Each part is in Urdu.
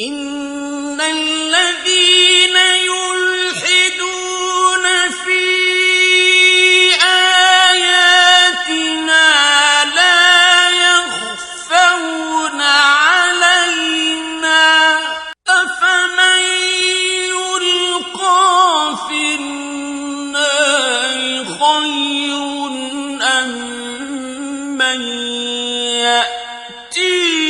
إن الذين يلحدون في آياتنا لا يخفون علينا أفمن يلقى في النار خير أم من يأتي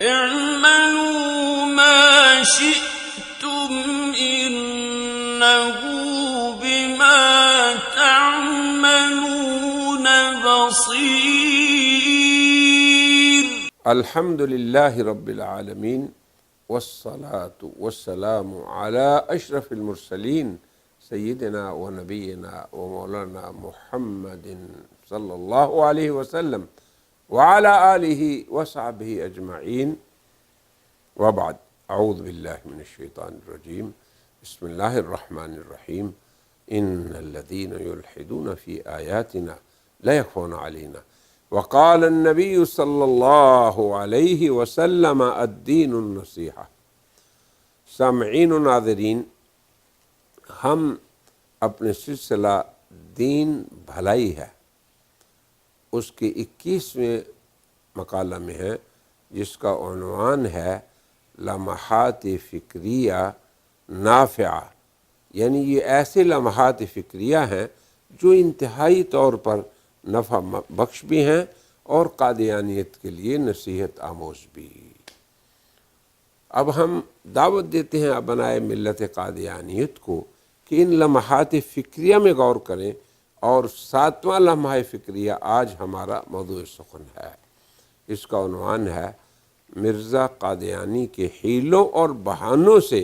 اعملوا ما شئتم إنه بما تعملون بصير. الحمد لله رب العالمين والصلاة والسلام على أشرف المرسلين سيدنا ونبينا ومولانا محمد صلى الله عليه وسلم وعلى آله وصحبه أجمعين وبعد. أعوذ بالله من الشيطان الرجيم. بسم الله الرحمن الرحيم. إن الذين يلحدون في آياتنا لا يخفون علينا وقال النبي صلی اللہ علیہ وسلم الدین النصیحہ. سامعین و ناظرین، ہم اپنے سلسلہ دین بھلائی ہے اس کے 21ویں مقالہ میں ہے، جس کا عنوان ہے لمحات فکریہ نافعہ، یعنی یہ ایسے لمحات فکریہ ہیں جو انتہائی طور پر نفع بخش بھی ہیں اور قادیانیت کے لیے نصیحت آموز بھی. اب ہم دعوت دیتے ہیں ابنائے ملت قادیانیت کو کہ ان لمحات فکریہ میں غور کریں، اور 7واں لمحہ فکریہ آج ہمارا موضوع سخن ہے. اس کا عنوان ہے مرزا قادیانی کے حیلوں اور بہانوں سے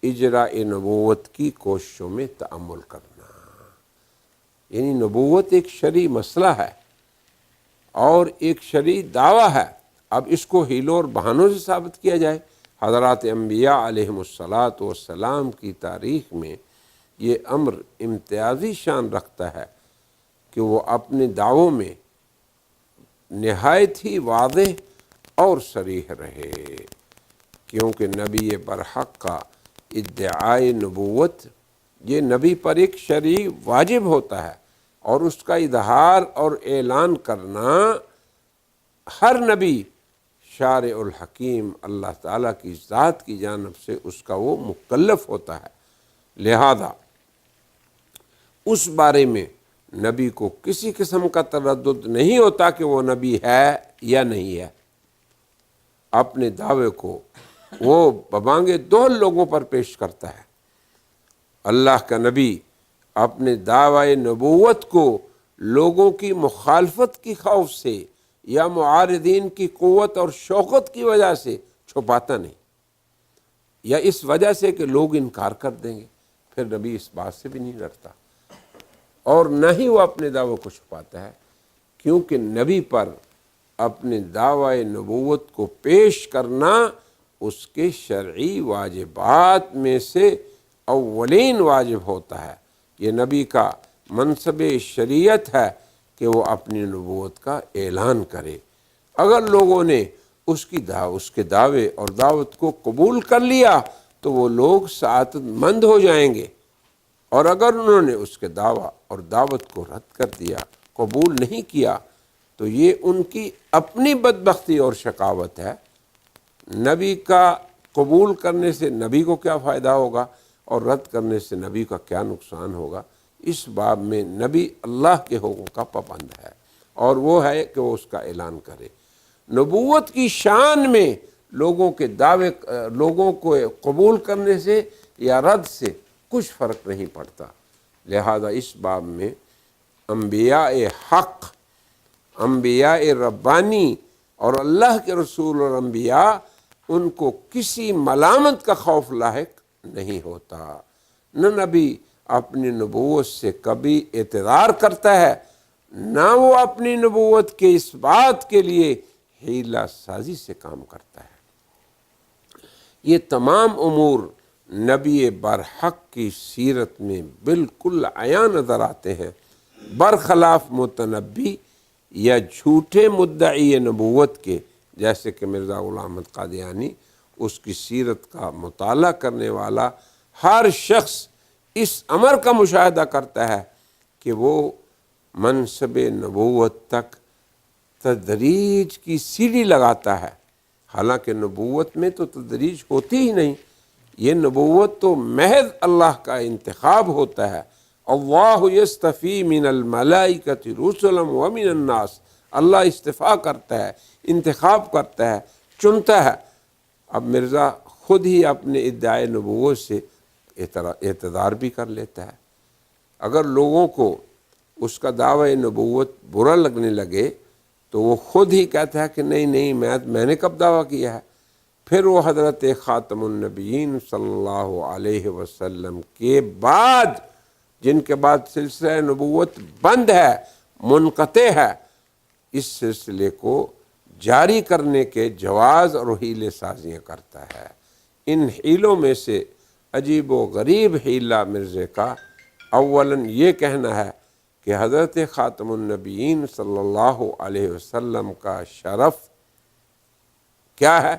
اجراء نبوت کی کوششوں میں تأمل کرنا. یعنی نبوت ایک شرعی مسئلہ ہے اور ایک شرعی دعویٰ ہے، اب اس کو حیلوں اور بہانوں سے ثابت کیا جائے. حضرات انبیاء علیہم السلام کی تاریخ میں یہ امر امتیازی شان رکھتا ہے کہ وہ اپنے دعووں میں نہایت ہی واضح اور صریح رہے، کیونکہ نبی برحق کا ادعائے نبوت یہ نبی پر ایک شرعی واجب ہوتا ہے، اور اس کا اظہار اور اعلان کرنا ہر نبی شارع الحکیم اللہ تعالیٰ کی ذات کی جانب سے اس کا وہ مکلف ہوتا ہے. لہذا اس بارے میں نبی کو کسی قسم کا تردد نہیں ہوتا کہ وہ نبی ہے یا نہیں ہے. اپنے دعوے کو وہ ببانگ دول لوگوں پر پیش کرتا ہے. اللہ کا نبی اپنے دعوی نبوت کو لوگوں کی مخالفت کی خوف سے یا معارضین کی قوت اور شوقت کی وجہ سے چھپاتا نہیں، یا اس وجہ سے کہ لوگ انکار کر دیں گے. پھر نبی اس بات سے بھی نہیں ڈرتا، اور نہ ہی وہ اپنے دعوے کو چھپاتا ہے، کیونکہ نبی پر اپنے دعوی نبوت کو پیش کرنا اس کے شرعی واجبات میں سے اولین واجب ہوتا ہے. یہ نبی کا منصب شریعت ہے کہ وہ اپنی نبوت کا اعلان کرے. اگر لوگوں نے اس کے دعوے اور دعوت کو قبول کر لیا تو وہ لوگ سعادت مند ہو جائیں گے، اور اگر انہوں نے اس کے دعویٰ اور دعوت کو رد کر دیا، قبول نہیں کیا، تو یہ ان کی اپنی بدبختی اور شقاوت ہے. نبی کا قبول کرنے سے نبی کو کیا فائدہ ہوگا اور رد کرنے سے نبی کا کیا نقصان ہوگا؟ اس باب میں نبی اللہ کے حکم کا پابند ہے، اور وہ ہے کہ وہ اس کا اعلان کرے. نبوت کی شان میں لوگوں کے دعوے، لوگوں کو قبول کرنے سے یا رد سے کچھ فرق نہیں پڑتا. لہذا اس باب میں انبیاء حق، انبیاء ربانی اور اللہ کے رسول اور انبیاء، ان کو کسی ملامت کا خوف لاحق نہیں ہوتا. نہ نبی اپنی نبوت سے کبھی اعتراض کرتا ہے، نہ وہ اپنی نبوت کے اس بات کے لیے حیلہ سازی سے کام کرتا ہے. یہ تمام امور نبی برحق کی سیرت میں بالکل عیاں نظر آتے ہیں. برخلاف متنبی یا جھوٹے مدعی نبوت کے، جیسے کہ مرزا غلام احمد قادیانی، اس کی سیرت کا مطالعہ کرنے والا ہر شخص اس امر کا مشاہدہ کرتا ہے کہ وہ منصب نبوت تک تدریج کی سیڑھی لگاتا ہے، حالانکہ نبوت میں تو تدریج ہوتی ہی نہیں، یہ نبوت تو محض اللہ کا انتخاب ہوتا ہے۔ اللہ یستفی من الملائکۃ رسلا ومن الناس، اللہ استفاء کرتا ہے، انتخاب کرتا ہے، چنتا ہے۔ اب مرزا خود ہی اپنے ادعائے نبوت سے اعتذار بھی کر لیتا ہے۔ اگر لوگوں کو اس کا دعوی نبوت برا لگنے لگے تو وہ خود ہی کہتا ہے کہ نہیں میں نے کب دعویٰ کیا ہے۔ پھر وہ حضرت خاتم النبیین صلی اللہ علیہ وسلم کے بعد، جن کے بعد سلسلہ نبوت بند ہے، منقطع ہے، اس سلسلے کو جاری کرنے کے جواز اور حیلے سازیاں کرتا ہے۔ ان حیلوں میں سے عجیب و غریب حیلہ مرزے کا اولاً یہ کہنا ہے کہ حضرت خاتم النبیین صلی اللہ علیہ وسلم کا شرف کیا ہے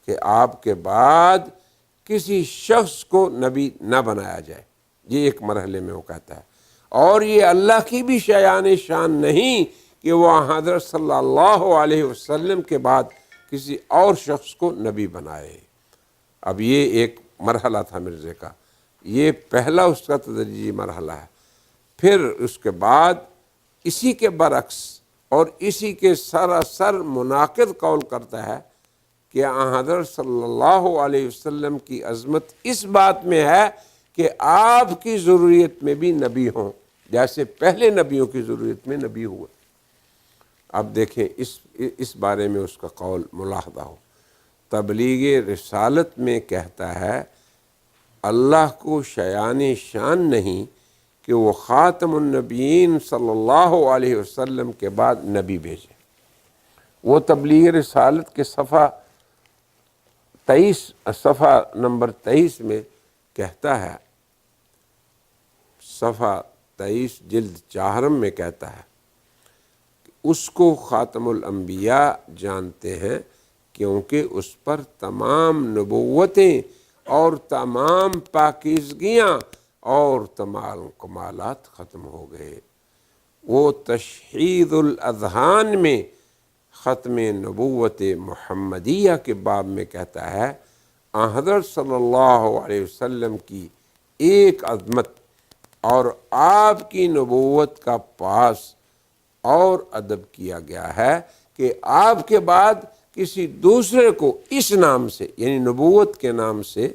کہ آپ کے بعد کسی شخص کو نبی نہ بنایا جائے، یہ ایک مرحلے میں وہ کہتا ہے۔ اور یہ اللہ کی بھی شان نہیں کہ وہ حضرت صلی اللہ علیہ وسلم کے بعد کسی اور شخص کو نبی بنائے۔ اب یہ ایک مرحلہ تھا مرزے کا، یہ پہلا اس کا تدریجی مرحلہ ہے۔ پھر اس کے بعد اسی کے برعکس اور اسی کے سراسر مناقض قول کرتا ہے کہ حضرت صلی اللہ علیہ وسلم کی عظمت اس بات میں ہے کہ آپ کی ضروریت میں بھی نبی ہوں، جیسے پہلے نبیوں کی ضروریت میں نبی ہوئے۔ اب دیکھیں اس بارے میں اس کا قول ملاحظہ ہو۔ تبلیغ رسالت میں کہتا ہے اللہ کو شان نہیں کہ وہ خاتم النبیین صلی اللہ علیہ وسلم کے بعد نبی بھیجے۔ وہ تبلیغ رسالت کے صفحہ نمبر 23 میں کہتا ہے، صفحہ 23 جلد 4 میں کہتا ہے کہ اس کو خاتم الانبیاء جانتے ہیں کیونکہ اس پر تمام نبوتیں اور تمام پاکیزگیاں اور تمام کمالات ختم ہو گئے۔ وہ تشہید الاذہان میں ختم نبوت محمدیہ کے باب میں کہتا ہے حضرت صلی اللہ علیہ وسلم کی ایک عظمت اور آپ کی نبوت کا پاس اور ادب کیا گیا ہے کہ آپ کے بعد کسی دوسرے کو اس نام سے، یعنی نبوت کے نام سے،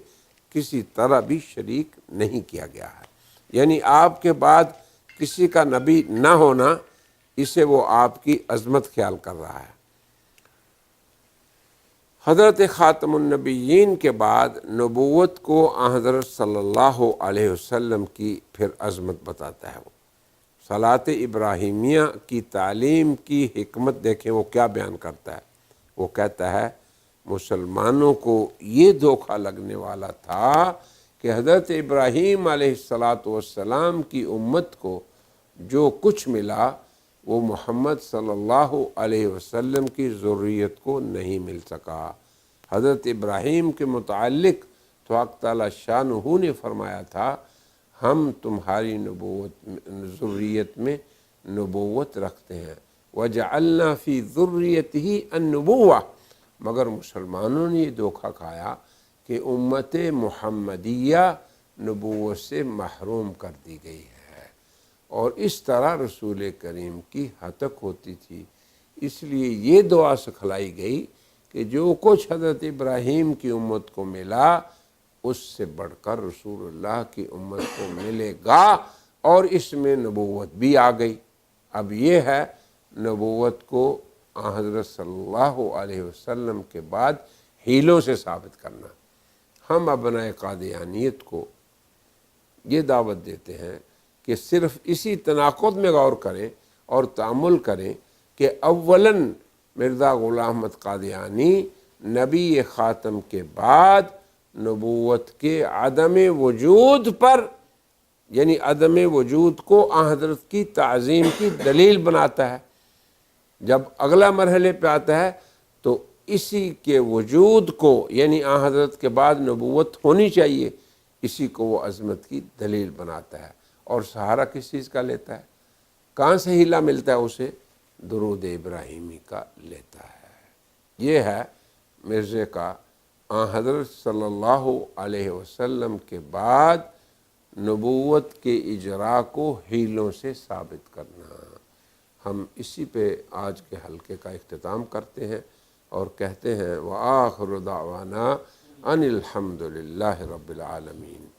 کسی طرح بھی شریک نہیں کیا گیا ہے۔ یعنی آپ کے بعد کسی کا نبی نہ ہونا، اسے وہ آپ کی عظمت خیال کر رہا ہے۔ حضرت خاتم النبیین کے بعد نبوت کو حضرت صلی اللہ علیہ وسلم کی پھر عظمت بتاتا ہے۔ وہ صلاۃ ابراہیمیہ کی تعلیم کی حکمت دیکھیں وہ کیا بیان کرتا ہے۔ وہ کہتا ہے مسلمانوں کو یہ دھوکہ لگنے والا تھا کہ حضرت ابراہیم علیہ السلام کی امت کو جو کچھ ملا وہ محمد صلی اللہ علیہ وسلم کی ذریت کو نہیں مل سکا۔ حضرت ابراہیم کے متعلق تو حق تعالی شانہ نے فرمایا تھا ہم تمہاری ذریت میں نبوت رکھتے ہیں، وَجَعَلْنَا فِي ذُرِّيَّتِهِ النُّبُوَّةَ، مگر مسلمانوں نے یہ دھوکہ کھایا کہ امت محمدیہ نبوت سے محروم کر دی گئی ہے، اور اس طرح رسول کریم کی ہتک ہوتی تھی۔ اس لیے یہ دعا سکھلائی گئی کہ جو کچھ حضرت ابراہیم کی امت کو ملا اس سے بڑھ کر رسول اللہ کی امت کو ملے گا، اور اس میں نبوت بھی آ گئی۔ اب یہ ہے نبوت کو حضرت صلی اللہ علیہ وسلم کے بعد حیلوں سے ثابت کرنا۔ ہم ابنائے قادیانیت کو یہ دعوت دیتے ہیں کہ صرف اسی تناقض میں غور کریں اور تأمل کریں کہ اولاً مرزا غلام احمد قادیانی نبی خاتم کے بعد نبوت کے عدم وجود پر یعنی عدم وجود کو آن حضرت کی تعظیم کی دلیل بناتا ہے۔ جب اگلا مرحلے پہ آتا ہے تو اسی کے وجود کو، یعنی آن حضرت کے بعد نبوت ہونی چاہیے، اسی کو وہ عظمت کی دلیل بناتا ہے۔ اور سہارا کس چیز کا لیتا ہے؟ کہاں سے ہیلا ملتا ہے اسے؟ درود ابراہیمی کا لیتا ہے۔ یہ ہے مرزے کا آن حضرت صلی اللہ علیہ وسلم کے بعد نبوت کے اجراء کو ہیلوں سے ثابت کرنا۔ ہم اسی پہ آج کے حلقے کا اختتام کرتے ہیں اور کہتے ہیں وآخر دعوانا ان الحمد للہ رب العالمین۔